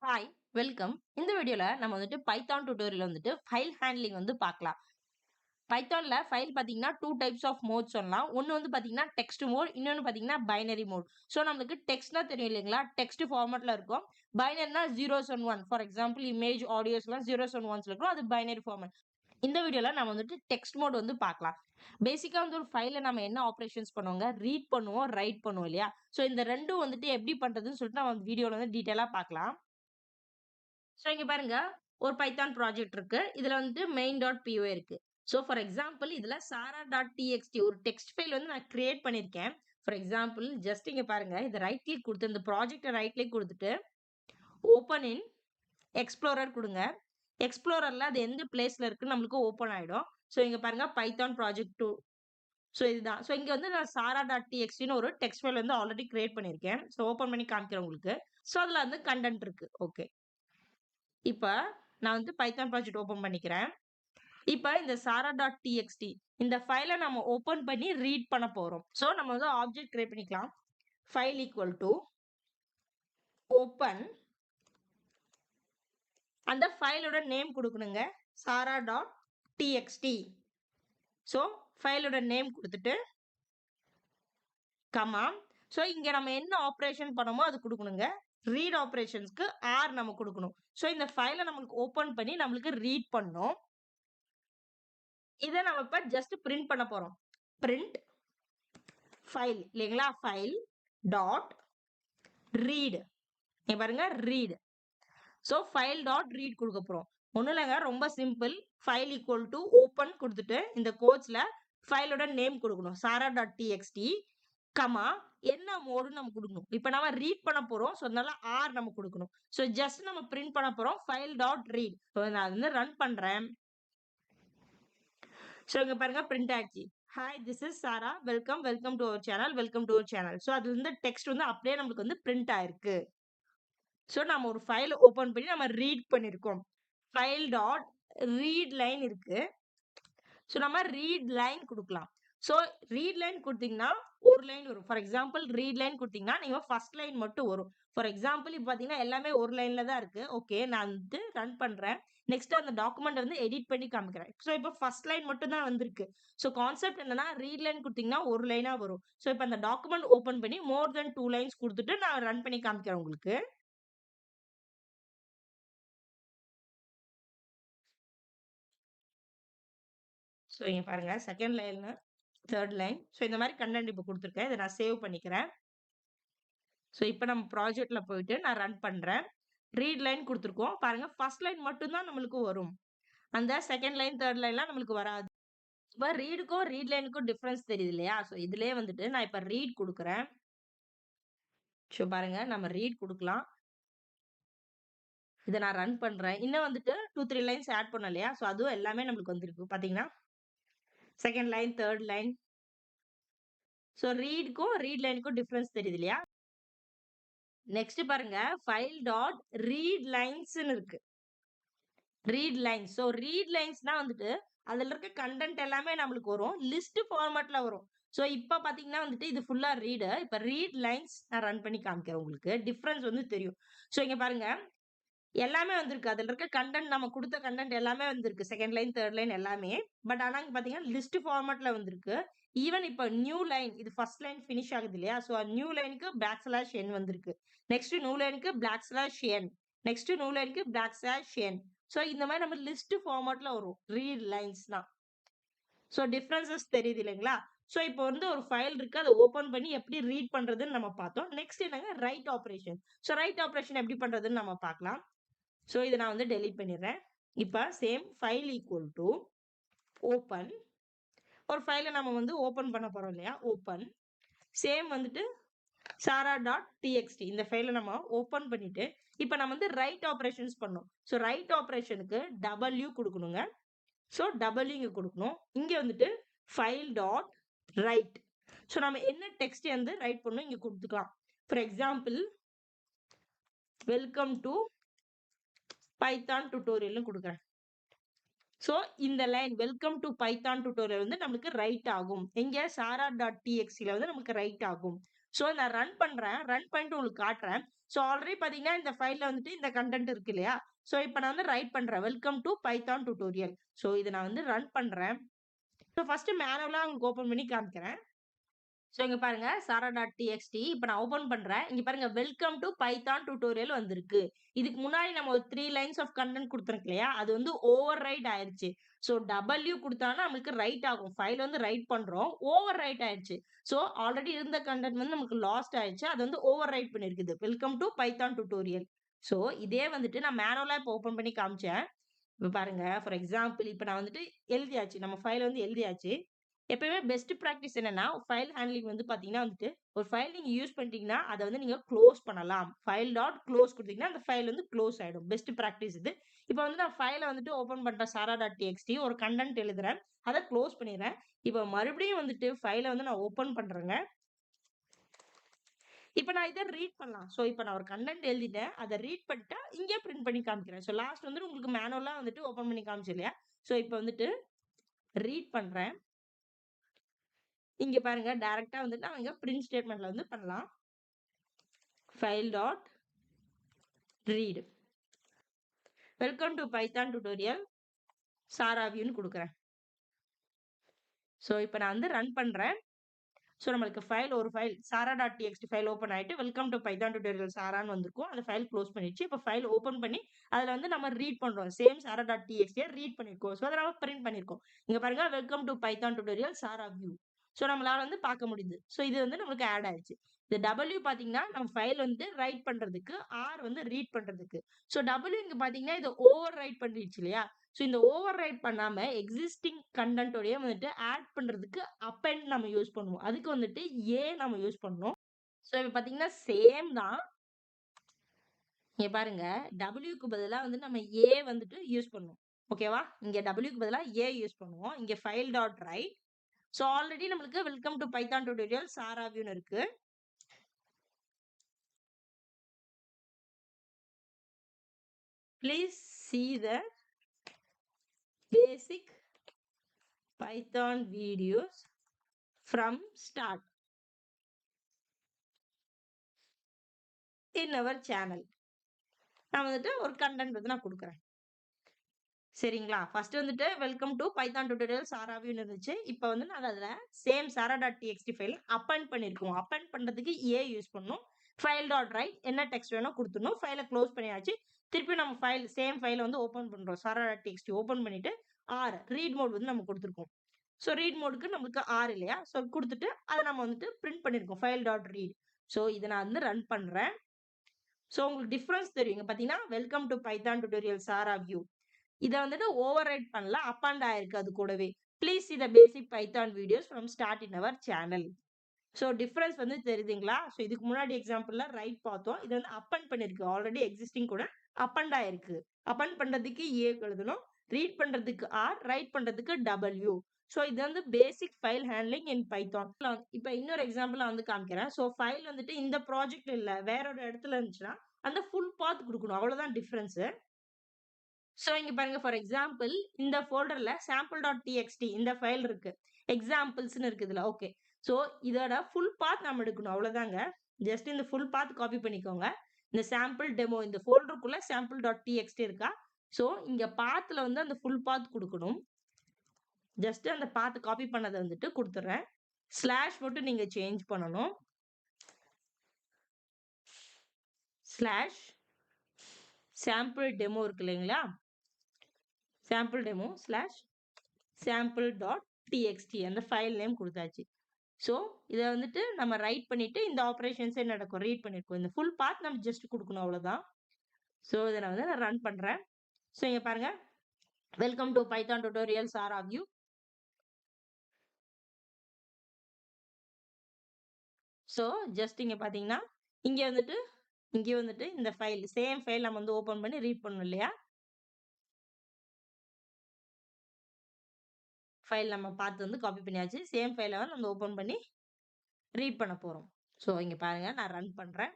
Hi, welcome. இந்த வீடியோல நம்ம வந்துட்டு பைத்தான் டியூட்டோரியல் வந்துட்டு ஃபைல் ஹேண்ட்லிங் வந்து பார்க்கலாம். பைத்தான்ல ஃபைல் பார்த்தீங்கன்னா 2 டைப்ஸ் ஆஃப் மோட் சொல்லலாம். ஒண்ணு வந்து பார்த்தீங்கன்னா டெக்ஸ்ட் மோட், இன்னொன்னு பார்த்தீங்கன்னா பைனரி மோட். ஸோ நம்மளுக்கு டெக்ஸ்ட்னா தெரியும் இல்லைங்களா? டெக்ஸ்ட் ஃபார்மேட்ல இருக்கும். பைனரினா 0s and 1. For example image, ஆடியோஸ்லாம் 0s and 1ல இருக்கும். அது பைனரி ஃபார்மேட். இந்த வீடியோல நம்ம வந்துட்டு டெக்ஸ்ட் மோட் வந்து பார்க்கலாம். பேசிக்கா வந்து ஒரு ஃபைல்ல நம்ம என்ன ஆப்பரேஷன்ஸ் பண்ணுவோங்க? ரீட் பண்ணுவோம், ரைட் பண்ணுவோம் இல்லையா? ஸோ இந்த 2ம் வந்துட்டு எப்படி பண்றதுன்னு சொல்லிட்டு நம்ம வீடியோல வந்து டீடைலா பார்க்கலாம். ஸோ இங்க பாருங்க, ஒரு பைத்தான் ப்ராஜெக்ட் இருக்கு. இதுல வந்து main.py இருக்கு. ஸோ ஃபார் எக்ஸாம்பிள் இதுல sara.txt ஒரு டெக்ஸ்ட் ஃபைல் வந்து நான் கிரியேட் பண்ணியிருக்கேன். ஃபார் எக்ஸாம்பிள் ஜஸ்ட் இங்க பாருங்க, இத ரைட் கிளிக் குடுத்து இந்த ப்ராஜெக்ட்ட ரைட் கிளிக் குடுத்துட்டு, ஓப்பன் இன் எக்ஸ்ப்ளோரர் குடுங்க. எக்ஸ்ப்ளோரர்ல அது எந்த பிளேஸ்ல இருக்குன்னு நம்மளுக்கு ஓப்பன் ஆயிடும். ஸோ இங்க பாருங்க பைத்தான் ப்ராஜெக்ட் 2. ஸோ இதுதான். ஸோ இங்க வந்து நான் sara.txtன்னு ஒரு டெக்ஸ்ட் ஃபைல் வந்து ஆல்ரெடி கிரியேட் பண்ணியிருக்கேன். ஸோ ஓப்பன் பண்ணி காமிக்கிறேன் உங்களுக்கு. ஸோ அதுல வந்து கன்டென்ட் இருக்கு. ஓகே. இப்ப நான் வந்து பைத்தான் ப்ராஜெக்ட் ஓப்பன் பண்ணிக்கிறேன். இப்ப இந்த sara.txt இந்த ஃபைல நம்ம ஓப்பன் பண்ணி ரீட் பண்ண போறோம். சோ நம்ம வந்து ஆப்ஜெக்ட் கிரியேட் பண்ணிக்கலாம். ஃபைல் ஈக்குவல் டு ஓப்பன் அந்த ஃபைலோட நேம் குடுக்கணுங்க. sara.txt. சோ ஃபைலோட நேம் குடுத்துட்டு கமா. சோ இங்க நம்ம என்ன ஆப்பரேஷன் பண்ணோமோ அது குடுக்கணுங்க. ரீட் ஆப்பரேஷன்ஸ்க்கு R நம்ம குடுக்கணும். சோ இந்த ஃபைல நம்மளுக்கு ஓப்பன் பண்ணி நம்மளுக்கு ரீட் பண்ணனும். இத நம்ம இப்ப ஜஸ்ட் பிரிண்ட் பண்ண போறோம். பிரிண்ட் ஃபைல் இல்லைங்களா? File dot read. இங்க பாருங்க read. So file dot read குடுக்க போறோம். ஒண்ணும் இல்லங்க, ரொம்ப simple. File equal to open குடுத்துட்டு இந்த கோட்ஸ்ல ஃபைலோட நேம் குடுக்கணும். sara.txt கமா என்ன மோடுன்னு நம்ம குடுக்கணும். இப்ப நாம ரீட் பண்ண போறோம். சோ அதனால R நம்ம குடுக்கணும். சோ ஜஸ்ட் நம்ம பிரிண்ட் பண்ண போறோம். File dot read. சோ நான் வந்து ரன் பண்றேன். சோ இங்க பாருங்க பிரிண்ட் ஆச்சு. Hi, this is Sara. Welcome to our channel. Welcome to our channel. So அது வந்து டெக்ஸ்ட் வந்து அப்படியே நமக்கு வந்து பிரிண்ட் ஆயிருக்கு. சோ நம்ம ஒரு ஃபைல் ஓபன் பண்ணி நம்ம ரீட் பண்ணிருக்கோம். ஃபைல் டாட் ரீட் லைன் இருக்கு. சோ நம்ம ரீட் லைன் குடுக்கலாம். சோ ரீட் லைன் குடுத்தீங்கன்னா ஒரு லைன் வரும். ஃபார் எக்ஸாம்பிள் ரீட் லைன் குடுத்தீங்கன்னா நீங்க ஃபர்ஸ்ட் லைன் மட்டும் வரும். ஃபார் எக்ஸாம்பிள் இப்ப பாத்தீங்கன்னா எல்லாமே ஒரு லைன்ல தான் இருக்கு. ஓகே, நான் வந்து ரன் பண்றேன். நெக்ஸ்ட் அந்த டாக்குமெண்ட் வந்து எடிட் பண்ணி காமிக்கிறேன். சோ இப்ப ஃபர்ஸ்ட் லைன் மட்டும் தான் வந்திருக்கு. சோ கான்செப்ட் என்னன்னா ரீட் லைன் குடுத்தீங்கன்னா ஒரு லைனா வரும். சோ இப்ப அந்த டாக்குமெண்ட் ஓபன் பண்ணி மோர் தென் 2 லைன்ஸ் குடுத்துட்டு நான் ரன் பண்ணி காமிக்கிறேன் உங்களுக்கு. சோ இங்க பாருங்க second line, third line. So இந்த மாதிரி கண்டென்ட் இப்ப குடுத்துருக்கேன். இத நான் சேவ் பண்ணிக்கிறேன். சோ இப்ப நம்ம ப்ராஜெக்ட்ல போயிட்டு நான் ரன் பண்றேன். ரீட் லைன் குடுத்துருக்கோம். பாருங்க ஃபர்ஸ்ட் லைன் மட்டும் தான் நம்மளுக்கு வரும். அந்த செகண்ட் லைன், தேர்ட் லைன்லாம் நம்மளுக்கு வராது. இப்ப ரீடுக்கும் ரீட் லைனுக்கும் டிஃபரன்ஸ் தெரியுது இல்லையா? சோ இதுலயே வந்துட்டு நான் இப்ப ரீட் குடுக்குறேன். சோ பாருங்க நம்ம ரீட் குடுக்கலாம். இத நான் ரன் பண்றேன். இன்னும் வந்துட்டு 2, 3 லைன்ஸ் ஆட் பண்ணோம் இல்லையா? சோ அதுவும் எல்லாமே நம்மளுக்கு வந்திருக்கு. பாத்தீங்கன்னா second line, third line. So ரீடுக்கும் ரீட் லைனுக்கும் டிஃபரன்ஸ் தெரியுது இல்லையா? நெக்ஸ்ட் பாருங்க ஃபைல் டாட் ரீட் லைன்ஸ்ன்னு இருக்கு. Read lines. சோ ரீட் லைன்ஸ்னா வந்துட்டு அதுல இருக்க கண்டென்ட் எல்லாமே நம்மளுக்கு வரும். லிஸ்ட் ஃபார்மேட்ல வரும். சோ இப்ப பாத்தீங்கன்னா வந்துட்டு இது ஃபுல்லா ரீடு. இப்ப ரீட் லைன்ஸ் நான் ரன் பண்ணி காமிக்கிறேன் உங்களுக்கு. டிஃபரன்ஸ் வந்து தெரியும். சோ இங்க பாருங்க எல்லாமே வந்திருக்கு. அதுல இருக்க கண்டென்ட் நம்ம குடுத்த கண்டென்ட் எல்லாமே வந்திருக்கு. செகண்ட் லைன், தேர்ட் லைன் எல்லாமே. பட் ஆனா இங்க பாத்தீங்கன்னா லிஸ்ட் ஃபார்மேட்ல வந்திருக்கு. ஈவன் இப்ப நியூ லைன் இது ஃபர்ஸ்ட் லைன் பினிஷ் ஆகுது இல்லையா? சோ நியூ லைனுக்கு \n வந்திருக்கு. நெக்ஸ்ட் நியூ லைனுக்கு \n. நெக்ஸ்ட் நியூ லைனுக்கு \n. சோ இந்த மாதிரி நம்ம லிஸ்ட் ஃபார்மேட்ல வரும். ரீட் லைன்ஸ்னா. சோ டிஃபரன்சஸ் தெரியுது இல்லைங்களா? சோ இப்போ வந்து ஒரு ஃபைல் இருக்கு. அத ஓப்பன் பண்ணி எப்படி ரீட் பண்றதுன்னு நம்ம பார்த்தோம். நெக்ஸ்ட் என்னங்க right operation. So right operation எப்படி பண்றதுன்னு நம்ம பார்க்கலாம். சோ இத நான் வந்து டெலீட் பண்ணிடுறேன். இப்ப same file equal to open. ஒரு ஃபைல நம்ம வந்து ஓப்பன் பண்ண போறோம் இல்லையா? ஓப்பன். சேம் வந்துட்டு sara.txt இந்த ஃபைல நம்ம ஓப்பன் பண்ணிட்டு இப்ப நம்ம வந்து ரைட் ஆப்பரேஷன்ஸ் பண்ணோம். சோ ரைட் ஆப்பரேஷனுக்கு W குடுக்கணுங்க. சோ W இங்க குடுக்கணும். இங்க வந்துட்டு ஃபைல் டாட் ரைட். சோ நம்ம என்ன டெக்ஸ்ட் வந்து ரைட் பண்ணனும் இங்க குடுத்துக்கலாம். For example welcome to Python டியூட்டோரியல்னு குடுக்குறேன். சோ இந்த line welcome to Python tutorial வந்து நமக்கு ரைட் ஆகும். எங்க sara.txt ல வந்து நமக்கு ரைட் ஆகும். சோ நான் ரன் பண்றேன். ரன் பண்ணிட்டு உங்களுக்கு காட்டுறேன். ஸோ ஆல்ரெடி பார்த்தீங்கன்னா, இந்த ஃபைல்ல வந்துட்டு இந்த கன்டென்ட் இருக்கு இல்லையா? ஸோ இப்ப நான் வந்து ரைட் பண்றேன். Welcome to Python tutorial. So இத நான் வந்து ரன் பண்றேன். ஸோ ஃபர்ஸ்ட் மேனுவலா உங்களுக்கு ஓப்பன் பண்ணி காமிக்கிறேன். ஸோ இங்க பாருங்க sara.txt இப்ப நான் ஓப்பன் பண்றேன். இங்க பாருங்க வெல்கம் டூ பைத்தான் டியூட்டோரியல் வந்திருக்கு. இதுக்கு முன்னாடி நம்ம ஒரு 3 லைன்ஸ் ஆஃப் கன்டென்ட் குடுத்திருக்கோம் இல்லையா? அது வந்து ஓவர் ரைட் ஆயிருச்சு. ஸோ W குடுத்தானா நம்மளுக்கு ரைட் ஆகும். ஃபைல் வந்து ரைட் பண்றோம். ஓவர் ரைட் ஆயிருச்சு. ஸோ ஆல்ரெடி இருந்த கன்டென்ட் வந்து நமக்கு லாஸ்ட் ஆயிருச்சு. அது வந்து ஓவர் ரைட் பண்ணியிருக்குது. Welcome to Python tutorial. So இதே வந்துட்டு நான் மேனுவலா இப்ப ஓப்பன் பண்ணி காமிச்சேன். இப்ப பாருங்க ஃபார் எக்ஸாம்பிள் இப்ப நான் வந்துட்டு எழுதியாச்சு. நம்ம ஃபைல் வந்து எழுதியாச்சு. எப்பயுமே பெஸ்ட் பிராக்டிஸ் என்னன்னா, ஃபைல் ஹேண்ட்லிங் வந்து பார்த்தீங்கன்னா வந்துட்டு, ஒரு ஃபைல் நீங்க யூஸ் பண்ணிட்டீங்கன்னா, அத வந்து நீங்க குளோஸ் பண்ணலாம். ஃபைல் டாட் குளோஸ் குடுத்தீங்கன்னா, அந்த ஃபைல் வந்து குளோஸ் ஆயிடும். பெஸ்ட் பிராக்டிஸ் இது. இப்ப வந்து நான் ஃபைல வந்துட்டு ஓப்பன் பண்றேன் sara.txt ஒரு கன்டென்ட் எழுதுறேன். அத குளோஸ் பண்ணிர்றேன். இப்ப மறுபடியும் வந்துட்டு ஃபைல வந்து நான் ஓப்பன் பண்றேங்க. இப்ப நான் இத ரீட் பண்ணலாம். சோ இப்ப நான் ஒரு கன்டென்ட் எழுதிட்டேன். அத ரீட் பண்ணிட்டா, இங்கே பிரிண்ட் பண்ணி காமிக்கிறேன். சோ லாஸ்ட் வந்து உங்களுக்கு மேனுவலா வந்துட்டு ஓப்பன் பண்ணி காமிச்சேன் இல்லையா? சோ இப்ப வந்துட்டு ரீட் பண்றேன். இங்க பாருங்க டைரக்ட்டா வந்துட்டு நான் இங்க பிரிண்ட் ஸ்டேட்மென்ட்ல வந்து பண்ணலாம். File dot read. Welcome to Python tutorial சாராவியூன்னு குடுக்குறேன். சோ இப்ப நான் வந்து ரன் பண்றேன். சோ நம்மளுக்கு ஒரு ஃபைல் sara.txt ஃபைல் ஓப்பன் ஆயிட்டு வெல்கம் டூ பைத்தான் டியூட்டோரியல் சாரான்னு வந்திருக்கும். அந்த ஃபைல் க்ளோஸ் பண்ணிடுச்சு. இப்ப ஃபைல் ஓப்பன் பண்ணி அதுல வந்து நம்ம ரீட் பண்றோம். சேம் sara.txt ரீட் பண்ணியிருக்கோம். சோ அத நம்ம பிரிண்ட் பண்ணியிருக்கோம். இங்க பாருங்க welcome to Python tutorial Sara view. So நம்மளால வந்து பார்க்க முடியுது. சோ இது வந்து நமக்கு ஆட் ஆயிடுச்சு. இந்த W பார்த்தீங்கன்னா, நம்ம ஃபைல் வந்து ரைட் பண்றதுக்கு, R வந்து ரீட் பண்றதுக்கு. சோ W இங்க பார்த்தீங்கன்னா, இத ஓவர் ரைட் பண்ணிடுச்சு இல்லையா? சோ இந்த ஓவர் ரைட் பண்ணாம எக்ஸிஸ்டிங் கன்டென்ட்டோடயே வந்துட்டு ஆட் பண்றதுக்கு அப்பெண்ட் நம்ம யூஸ் பண்ணுவோம். அதுக்கு வந்துட்டு நம்ம யூஸ் பண்ணணும். சோ இப்ப பார்த்தீங்கன்னா சேம் தான். இங்க பாருங்க Wக்கு பதிலா வந்து நம்ம வந்துட்டு யூஸ் பண்ணுவோம். ஓகேவா? இங்க Wக்கு பதிலா யூஸ் பண்ணுவோம். இங்க file dot right. So already நம்மளுக்கு வெல்கம் டூ பைத்தான் டியூட்டோரியல் சாராவியூன்னு இருக்கு. Please see the basic Python videos from start in our channel. நான் வந்துட்டு ஒரு கன்டென்ட் வந்து நான் குடுக்குறேன். சரிங்களா? ஃபர்ஸ்ட் வந்துட்டு வெல்கம் டூ பைத்தான் டியூட்டோரியல் சாராவியூன்னு இருந்துச்சு. இப்ப வந்து நான் அதுல சேம் sara.txt ஃபைல் அப்பெண்ட் பண்ணியிருக்கோம். அப்பெண்ட் பண்றதுக்கு யூஸ் பண்ணணும். ஃபைல் டாட் ரைட் என்ன டெக்ஸ்ட் வேணா குடுத்துடணும். ஃபைல க்ளோஸ் பண்ணியாச்சு. திருப்பி நம்ம சேம் ஃபைல வந்து ஓப்பன் பண்றோம். sara.txt ஓப்பன் பண்ணிட்டு ரீட் மோட் வந்து நம்ம குடுத்துருக்கோம். சோ ரீட் மோடுக்கு நமக்கு இல்லையா? சோ குடுத்துட்டு அத நம்ம வந்துட்டு பிரிண்ட் பண்ணியிருக்கோம். File dot read. சோ இத நான் வந்து ரன் பண்றேன். சோ உங்களுக்கு டிஃபரன்ஸ் தெரியும். இங்க பார்த்தீங்கன்னா, welcome to Python tutorial Sara view. இத வந்துட்டு ஓவர் ரைட் பண்ணல. அப்பண்ட் ஆயிருக்கு அது கூடவே. Please see the basic Python videos from start in our channel. So difference வந்து தெரியுதுங்களா? சோ இதுக்கு முன்னாடி எக்ஸாம்பிள்ல ரைட் பார்த்தோம். இது வந்து அப்பண்ட் பண்ணிருக்கு. ஆல்ரெடி எக்ஸிஸ்டிங் கூட அப்பண்ட் ஆயிருக்கு. அப்பண்ட் பண்றதுக்கு எழுதணும். ரீட் பண்றதுக்கு ரைட் பண்றதுக்கு W. சோ இது வந்து பேசிக் ஃபைல் ஹேண்ட்லிங் இன் பைத்தான். இப்ப இன்னொரு எக்ஸாம்பிள் நான் வந்து காமிக்கிறேன். சோ ஃபைல் வந்துட்டு இந்த ப்ராஜெக்ட் இல்ல. வேற ஒரு இடத்துல இருந்துச்சுன்னா, அந்த ஃபுல் பாத் குடுக்கணும். அவ்வளவுதான் டிஃபரன்ஸ். சோ இங்க பாருங்க ஃபார் எக்ஸாம்பிள் இந்த ஃபோல்டர்ல sample.txt இந்த ஃபைல் இருக்கு. எக்ஸாம்பிள்ஸ்ன்னு இருக்கு இதுல. ஓகே. சோ இதோட ஃபுல் பாத் நாம எடுக்கணும். அவ்வளவுதாங்க. ஜஸ்ட் இந்த ஃபுல் பாத் காப்பி பண்ணிக்கோங்க. இந்த சாம்பிள் டெமோ இந்த ஃபோல்டருக்குள்ள sample.txt இருக்கா? சோ இங்க பாத்ல வந்து அந்த ஃபுல் பாத் குடுக்கணும். ஜஸ்ட் அந்த பாத் காப்பி பண்ணத வந்துட்டு குடுத்துறேன். ஸ்லாஷ் மட்டும் நீங்க சேஞ்ச் பண்ணணும். ஸ்லாஷ் சாம்பிள் டெமோ இருக்கு இல்லைங்களா? சாம்பிள் டெமோ ஸ்லாஷ் sample.txt அந்த ஃபைல் நேம் குடுத்தாச்சு. சோ இத வந்துட்டு நம்ம ரைட் பண்ணிட்டு இந்த ஆப்பரேஷன்ஸே நடக்கும். ரீட் பண்ணிருக்கோம். இந்த ஃபுல் பாத் நம்ம ஜஸ்ட் குடுக்கணும் அவ்வளவுதான். சோ இத நான் வந்து ரன் பண்றேன். சோ இங்க பாருங்க. Welcome to Python tutorial Sara view. So just இங்க பாத்தீங்கன்னா, இங்க வந்துட்டு இந்த ஃபைல் சேம் ஃபைல் நம்ம வந்து ஓபன் பண்ணி ரீட் பண்ணணும் இல்லையா? ஃபைல் நம்ம பாத் வந்து காப்பி பண்ணியாச்சு. சேம் ஃபைல வந்து நம்ம ஓபன் பண்ணி ரீட் பண்ண போறோம். சோ இங்க பாருங்க நான் ரன் பண்றேன்.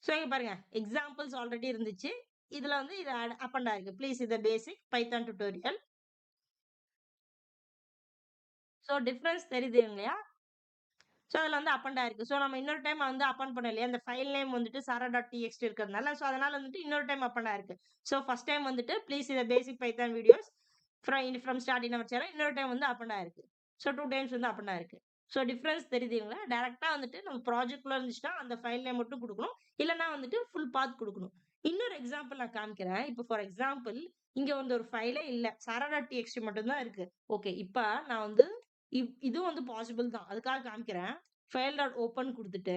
சோ இங்க பாருங்க எக்ஸாம்பிள்ஸ் ஆல்ரெடி இருந்துச்சு. இதுல வந்து இது அப்பண்ட் ஆயிருக்கு. ப்ளீஸ் இது பேசிக் பைத்தான் டியூட்டோரியல். சோ டிஃபரன்ஸ் தெரியுது இல்லையா? ஸோ அதில வந்து அப்பண்ட் ஆயிருக்கு. ஸோ நம்ம இன்னொரு டைம் வந்து அப்பண்ட் பண்ணோம் இல்லையா? அந்த ஃபைல் நேம் வந்துட்டு sara.txt இருக்கிறதுனால, ஸோ அதனால வந்துட்டு இன்னொரு டைம் அப்பண்ட் ஆயிருக்கு. ஸோ ஃபர்ஸ்ட் டைம் வந்துட்டு ப்ளீஸ் இத basic Python videos from start in our channel. இன்னொரு டைம் வந்து அப்பண்ட் ஆயிருக்கு. ஸோ 2 டைம்ஸ் வந்து அப்பண்ட் ஆயிருக்கு. ஸோ டிஃபரன்ஸ் தெரியுதுங்களா? டைரக்ட்டா வந்துட்டு நம்ம ப்ராஜெக்ட்குள்ள இருந்துச்சுன்னா, அந்த ஃபைல் நேம் மட்டும் குடுக்கணும். இல்லன்னா வந்துட்டு ஃபுல் பாத் குடுக்கணும். இன்னொரு எக்ஸாம்பிள் நான் காமிக்கிறேன். இப்போ ஃபார் எக்ஸாம்பிள் இங்க வந்து ஒரு ஃபைலே இல்ல. sara.txt மட்டும் தான் இருக்கு. ஓகே. இப்ப நான் வந்து இதுவும் வந்து பாசிபிள் தான். அதுக்காக காமிக்கிறேன். ஃபைல் டாட் ஓப்பன் குடுத்துட்டு,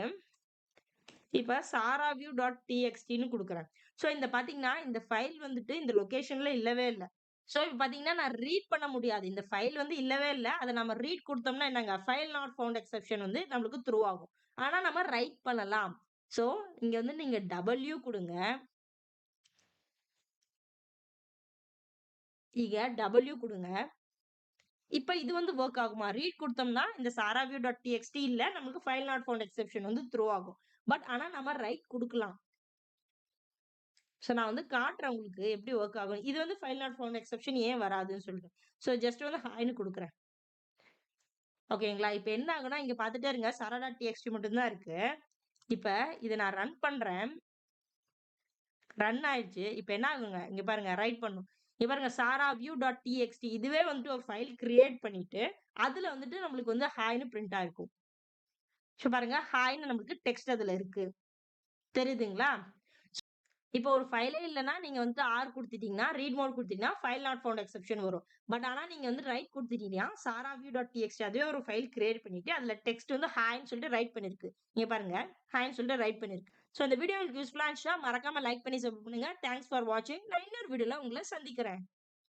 இப்ப saraview.txtன்னு குடுக்குறேன். ஸோ இந்த பார்த்தீங்கன்னா, இந்த ஃபைல் வந்துட்டு இந்த லொகேஷன்ல இல்லவே இல்ல. ஸோ இப்ப பார்த்தீங்கன்னா, நான் ரீட் பண்ண முடியாது. இந்த ஃபைல் வந்து இல்லவே இல்ல. அத நம்ம ரீட் குடுத்தோம்னா என்னங்க, ஃபைல் நாட் ஃபவுண்ட் எக்செப்ஷன் வந்து நம்மளுக்கு த்ரூ ஆகும். ஆனா நம்ம ரைட் பண்ணலாம். ஸோ இங்க வந்து நீங்க W குடுங்க. இங்க W குடுங்க. இப்ப இது வந்து வொர்க் ஆகுமா? ரீட் குடுத்தோம்னா, இந்த saraview.txt இல்ல. நமக்கு ஃபைல் நாட் ஃபவுண்ட் எக்செப்ஷன் வந்து த்ரோ ஆகும். பட் ஆனா நம்ம ரைட் குடுக்கலாம். ஸோ நான் வந்து காட்டுறேன் உங்களுக்கு எப்படி வொர்க் ஆகும். இது வந்து ஃபைல் நாட் ஃபவுண்ட் எக்செப்ஷன் ஏன் வராதுன்னு சொல்லிட்டு. ஸோ ஜஸ்ட் வந்து ஹாய்ன்னு குடுக்குறேன். ஓகேங்களா? இப்ப என்ன ஆகும்னா, இங்க பார்த்துட்டே இருங்க. sara.txt மட்டும் தான் இருக்கு. இப்ப இத நான் ரன் பண்றேன். ரன் ஆயிடுச்சு. இப்ப என்ன ஆகுங்க? இங்க பாருங்க ரைட் பண்ணும். இங்க பாருங்க saraview.txt இதுவே வந்துட்டு ஒரு ஃபைல் கிரியேட் பண்ணிட்டு, அதுல வந்துட்டு நம்மளுக்கு வந்து ஹாய்ன்னு பிரிண்ட் ஆயிருக்கும். ஸோ பாருங்க ஹாய்ன்னு நமக்கு டெக்ஸ்ட் அதுல இருக்கு. தெரியுதுங்களா? இப்போ ஒரு ஃபைலே இல்லன்னா, நீங்க வந்து ஆர் குடுத்துட்டீங்கன்னா, ரீட் மோட் குடுத்தீங்கன்னா, ஃபைல் நாட் ஃபவுண்ட் எக்செப்ஷன் வரும். பட் ஆனா நீங்க வந்து ரைட் குடுத்துட்டீங்கன்னா, saraview.txt அதுவே ஒரு ஃபைல் கிரியேட் பண்ணிட்டு, அதுல டெக்ஸ்ட் வந்து ஹாய்ன்னு சொல்லிட்டு ரைட் பண்ணிருக்கு. இங்க பாருங்க, ஹாய்ன்னு சொல்லிட்டு ரைட் பண்ணிருக்கு. ஸோ இந்த வீடியோ உங்களுக்கு யூஸ்ஃபுல்லா இருந்துச்சுன்னா, மறக்காம லைக் பண்ணி சப்ஸ்கிரைப் பண்ணுங்க. தேங்க்ஸ் ஃபார் வாட்சிங். நான் இன்னொரு வீடியோல உங்கள சந்திக்கிறேன்.